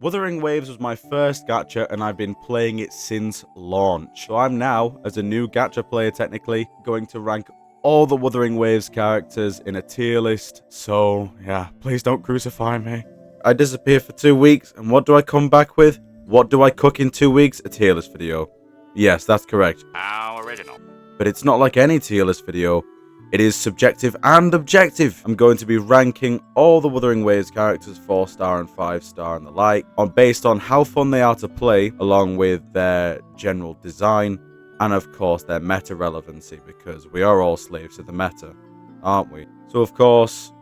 Wuthering Waves was my first gacha and I've been playing it since launch. So I'm now, as a new gacha player technically, going to rank all the Wuthering Waves characters in a tier list. So yeah, please don't crucify me. I disappear for 2 weeks and what do I come back with? What do I cook in 2 weeks? A tier list video. Yes, that's correct. How original. But it's not like any tier list video. It is subjective and objective. I'm going to be ranking all the Wuthering Waves characters 4-star and 5-star and the like, based on how fun they are to play, along with their general design, and of course their meta relevancy, because we are all slaves to the meta, aren't we? So of course,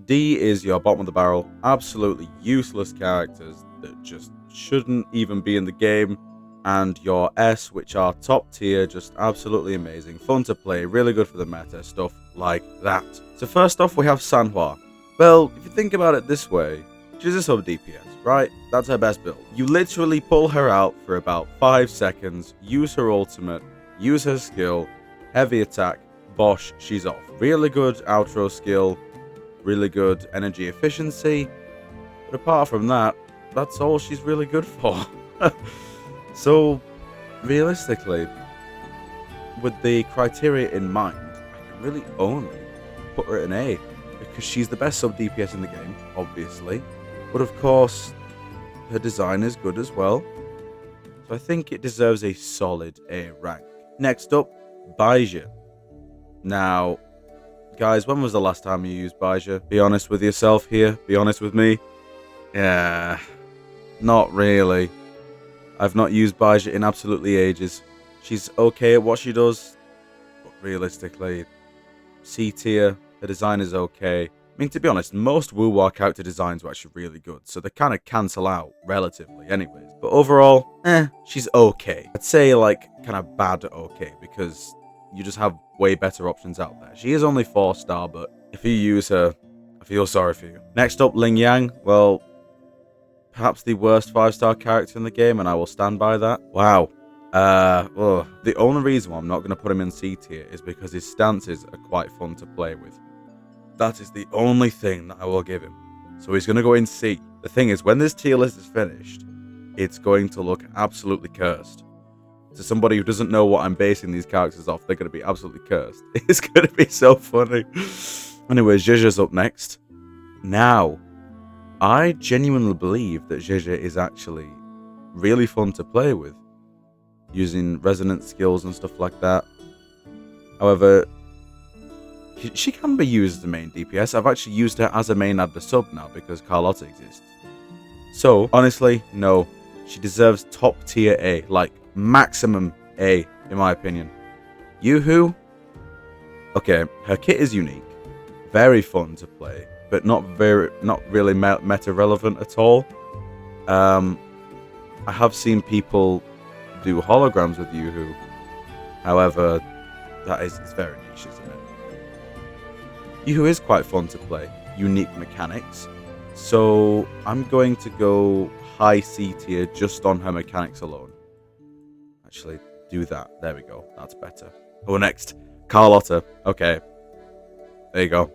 D is your bottom of the barrel, absolutely useless characters that just shouldn't even be in the game. And your S, which are top tier, just absolutely amazing, fun to play, really good for the meta, stuff like that. So first off, we have Sanhua. Well, if you think about it this way, she's a sub DPS, right? That's her best build. You literally pull her out for about 5 seconds, use her ultimate, use her skill, heavy attack, bosh, she's off. Really good outro skill, really good energy efficiency, but apart from that, that's all she's really good for. So, realistically, with the criteria in mind, I can really only put her at an A, because she's the best sub DPS in the game, obviously, but of course, her design is good as well, so I think it deserves a solid A rank. Next up, Baizhi. Now, guys, when was the last time you used Baizhi? Be honest with yourself here, be honest with me. Yeah, not really. I've not used Baizhi in absolutely ages. She's okay at what she does, but realistically, C tier, the design is okay. I mean, to be honest, most wuwa character designs were actually really good, so they kind of cancel out relatively anyways. But overall, she's okay. I'd say like kind of bad okay, because you just have way better options out there. She is only 4-star, but if you use her, I feel sorry for you. Next up, Ling Yang. Well, perhaps the worst 5-star character in the game, and I will stand by that. Wow. The only reason why I'm not going to put him in C tier is because his stances are quite fun to play with. That is the only thing that I will give him. So he's going to go in C. The thing is, when this tier list is finished, it's going to look absolutely cursed. To somebody who doesn't know what I'm basing these characters off, they're going to be absolutely cursed. It's going to be so funny. Anyways, Zhezhe's up next. Now, I genuinely believe that Zhezhe is actually really fun to play with, using resonance skills and stuff like that. However, she can be used as a main DPS. I've actually used her as a main AD to sub now because Carlotta exists. So, honestly, no. She deserves top tier A, like maximum A, in my opinion. Yoo-hoo? Okay, her kit is unique, very fun to play, but not really meta relevant at all. I have seen people do holograms with Yoo-hoo. However, it's very niche, isn't it? Yoo-hoo is quite fun to play, unique mechanics. So I'm going to go high C tier just on her mechanics alone. Actually, do that. There we go. That's better. Oh, next, Carlotta. Okay, there you go.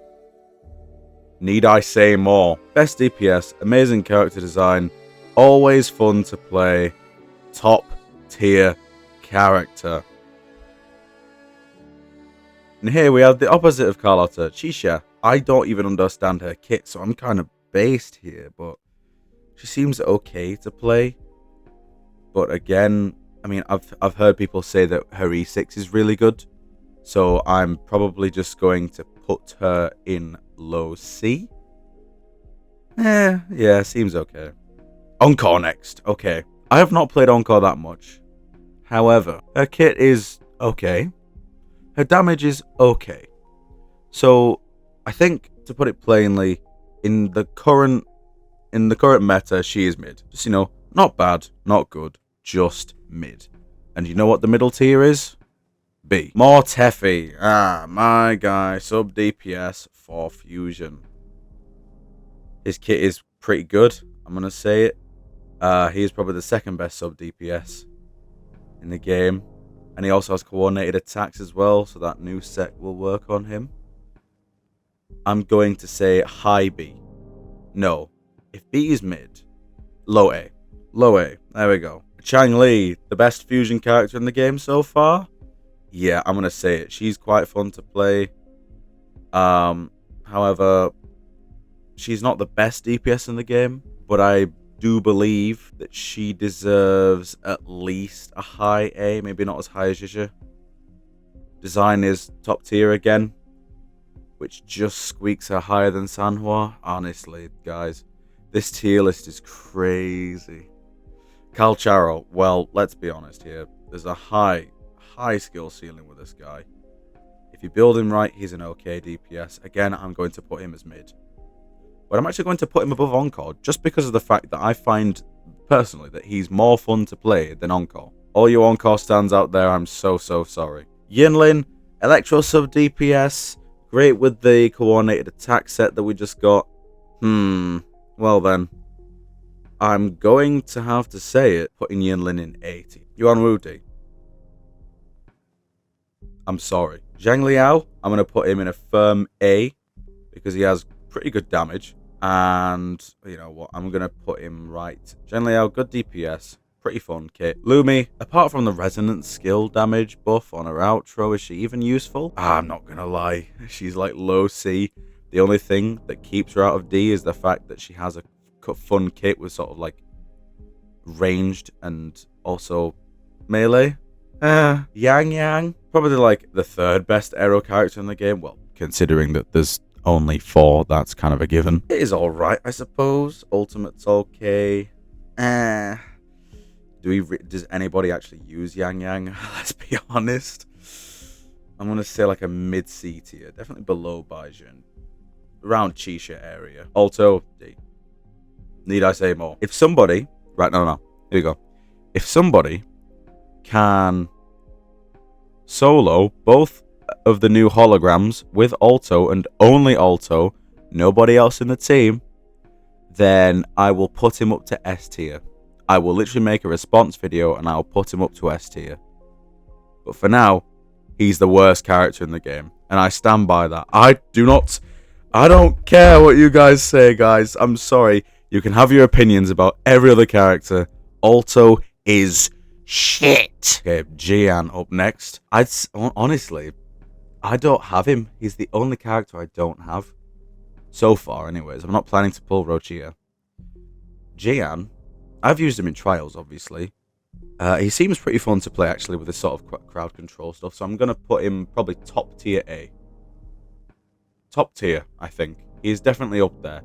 Need I say more? Best DPS, amazing character design, always fun to play, top tier character. And here we have the opposite of Carlotta, Chisha. I don't even understand her kit, so I'm kind of based here, but she seems okay to play. But again, I mean, I've heard people say that her E6 is really good, so I'm probably just going to put her in low C. Yeah, seems okay. Encore next. Okay, I have not played Encore that much. However, her kit is okay. Her damage is okay. So, I think, to put it plainly, in the current meta, she is mid. Just, not bad, not good, just mid. And you know what the middle tier is? B. More Teffy. My guy, sub DPS for Fusion. His kit is pretty good, I'm going to say it. He is probably the second best sub DPS in the game. And he also has coordinated attacks as well, so that new set will work on him. I'm going to say high B. No, if B is mid, Low A. Low A. There we go. Chang Li, the best fusion character in the game so far? Yeah, I'm going to say it. She's quite fun to play. However, she's not the best DPS in the game, but I do believe that she deserves at least a high A, maybe not as high as Yisha. Design is top tier again, which just squeaks her higher than Sanhua. Honestly, guys, this tier list is crazy. Calcharo, well, let's be honest here. There's a high skill ceiling with this guy. If you build him right, he's an okay DPS. Again, I'm going to put him as mid. But I'm actually going to put him above Encore just because of the fact that I find, personally, that he's more fun to play than Encore. All you Encore stands out there, I'm so sorry. Yinlin, Electro sub DPS, great with the coordinated attack set that we just got. Well then, I'm going to have to say it, putting Yinlin in 80. Yuan Wu D. I'm sorry. Zhang Liao, I'm going to put him in a firm A because he has pretty good damage. And you know what? I'm going to put him right. Zhang Liao, good DPS. Pretty fun kit. Lumi, apart from the resonance skill damage buff on her outro, is she even useful? I'm not going to lie. She's like low C. The only thing that keeps her out of D is the fact that she has a fun kit with sort of like ranged and also melee. Yang, probably like the third best arrow character in the game. Well, considering that there's only 4, that's kind of a given. It is alright, I suppose. Ultimate's okay. Does anybody actually use Yang? Let's be honest. I'm gonna say like a mid-C tier. Definitely below Baijin. Around Chisha area. Alto, D. Need I say more? If somebody... Right, no. Here we go. If somebody can solo both of the new holograms with Alto and only Alto, nobody else in the team, then I will put him up to S tier. I will literally make a response video and I'll put him up to S tier. But for now, he's the worst character in the game. And I stand by that. I don't care what you guys say, guys. I'm sorry. You can have your opinions about every other character. Alto is shit. Okay, Jian up next. Honestly, I don't have him. He's the only character I don't have. So far, anyways. I'm not planning to pull Rochia. Jian, I've used him in trials, obviously. He seems pretty fun to play, actually, with this sort of crowd control stuff. So I'm going to put him probably top tier A. Top tier, I think. He's definitely up there.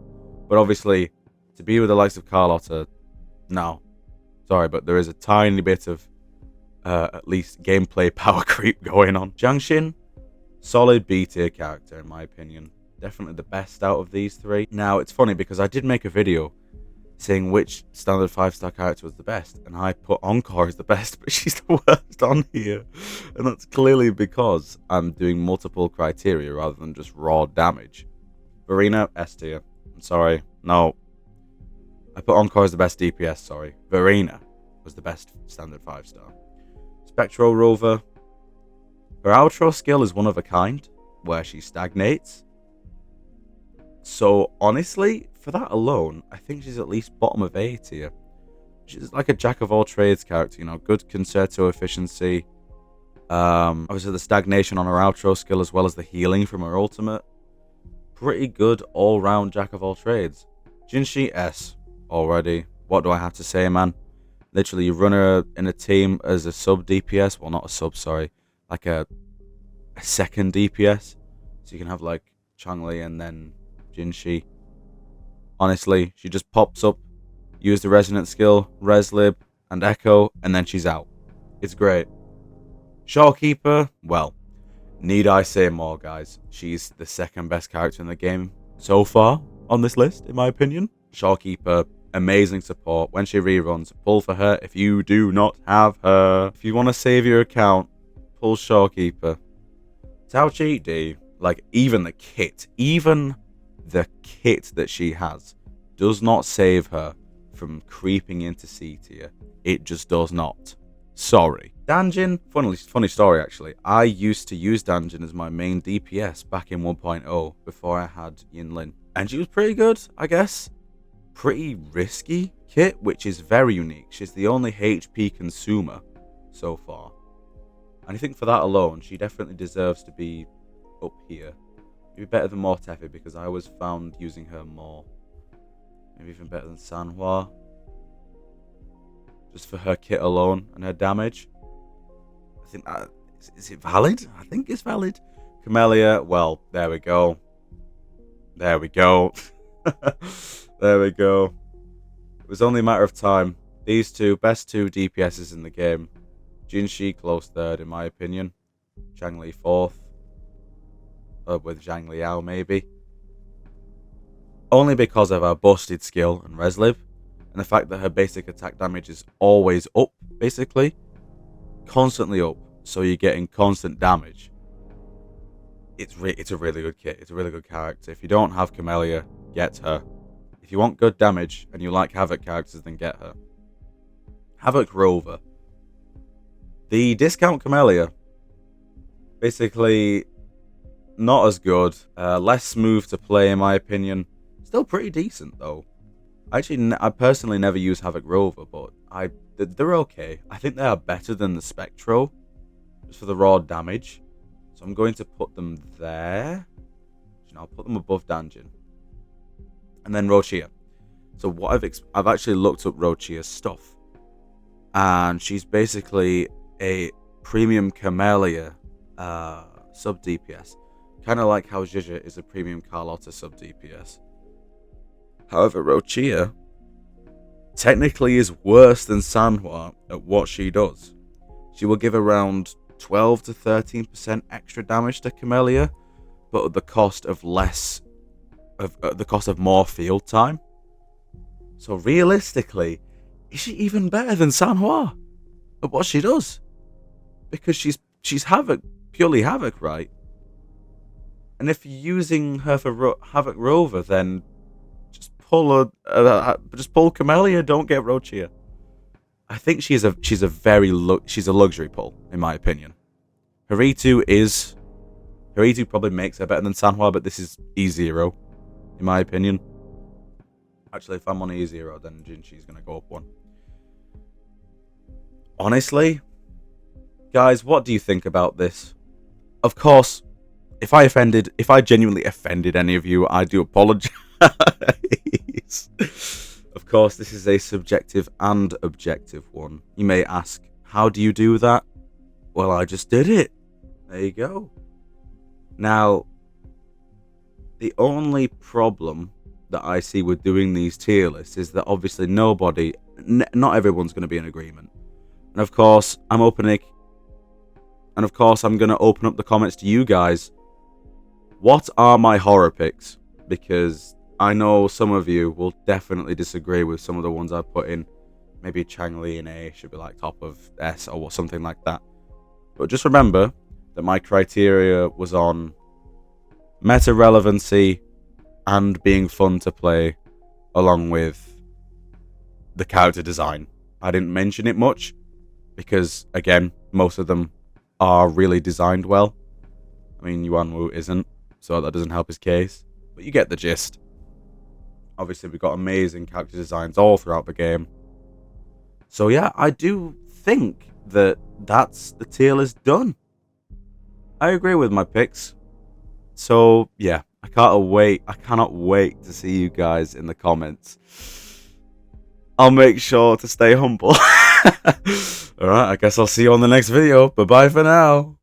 But obviously, to be with the likes of Carlotta, no. Sorry, but there is a tiny bit of, at least, gameplay power creep going on. Jiangxin, solid B tier character, in my opinion. Definitely the best out of these 3. Now, it's funny because I did make a video saying which standard 5-star character was the best, and I put Encore as the best, but she's the worst on here. And that's clearly because I'm doing multiple criteria rather than just raw damage. Verena, S tier. I'm sorry. No. I put Encore as the best DPS, sorry. Verena was the best standard 5-star. Spectro Rover. Her outro skill is one of a kind, where she stagnates. So, honestly, for that alone, I think she's at least bottom of A tier. She's like a jack-of-all-trades character, you know, good concerto efficiency. Obviously, the stagnation on her outro skill as well as the healing from her ultimate. Pretty good all-round jack-of-all-trades. Jinshi, S. Already. What do I have to say, man? Literally, you run her in a team as a sub DPS. Well, not a sub, sorry. Like a second DPS. So you can have like Changli and then Jinshi. Honestly, she just pops up, use the resonance skill, Reslib, and Echo, and then she's out. It's great. Shawkeeper, well, need I say more, guys? She's the second best character in the game so far on this list, in my opinion. Shawkeeper, amazing support. When she reruns, pull for her if you do not have her. If you want to save your account, pull Shawkeeper. Taochi, D. Like, even the kit that she has does not save her from creeping into C tier. It just does not. Sorry. Danjin, funny story actually. I used to use Danjin as my main DPS back in 1.0 before I had Yinlin. And she was pretty good, I guess. pretty risky kit, which is very unique. She's the only HP consumer so far. And I think for that alone, she definitely deserves to be up here. Maybe better than Mortefi, because I always found using her more. Maybe even better than Sanhua. Just for her kit alone and her damage. I think that... Is it valid? I think it's valid. Camellia, well, there we go. There we go. There we go. It was only a matter of time. These two, best two DPSs in the game. Jinshi, close third in my opinion. Zhangli fourth. With Zhang Liao maybe. Only because of her busted skill and Reslib. And the fact that her basic attack damage is always up, basically. Constantly up. So you're getting constant damage. It's a really good kit. It's a really good character. If you don't have Camellia, get her. If you want good damage and you like Havoc characters, then get her. Havoc Rover. The discount Camellia. Basically, not as good. Less smooth to play in my opinion. Still pretty decent though. I personally never use Havoc Rover, but they're okay. I think they are better than the Spectro. Just for the raw damage. So I'm going to put them there. I'll put them above Danjin. And then Rochia. So what I've actually looked up Rochia's stuff. And she's basically a premium Camellia sub DPS. Kind of like how Zhizha is a premium Carlotta sub DPS. However, Rochia technically is worse than Sanhua at what she does. She will give around 12 to 13% extra damage to Camellia, but at the cost of more field time. So realistically, is she even better than Sanhua at what she does? Because she's Havoc, purely Havoc, right? And if you're using her for Havoc Rover, then just pull Camellia. Don't get Rochia. I think she's a luxury pull in my opinion. Haritu probably makes her better than Sanhua, but this is E0 in my opinion. Actually, if I'm on E0, then Jinshi's gonna go up one. Honestly, guys, what do you think about this? Of course, if I genuinely offended any of you, I do apologize. Of course, this is a subjective and objective one. You may ask, how do you do that? Well, I just did it. There you go. Now, the only problem that I see with doing these tier lists is that obviously not everyone's going to be in agreement. And of course, I'm going to open up the comments to you guys. What are my horror picks? Because I know some of you will definitely disagree with some of the ones I've put in. Maybe Changli and A should be like top of S or something like that. But just remember that my criteria was on meta relevancy and being fun to play, along with the character design. I didn't mention it much because, again, most of them are really designed well. I mean, Yuan Wu isn't, so that doesn't help his case. But you get the gist. Obviously, we've got amazing character designs all throughout the game. So yeah, I do think that that's the tier list done. I agree with my picks. So yeah, I cannot wait to see you guys in the comments. I'll make sure to stay humble. Alright, I guess I'll see you on the next video. Bye bye for now.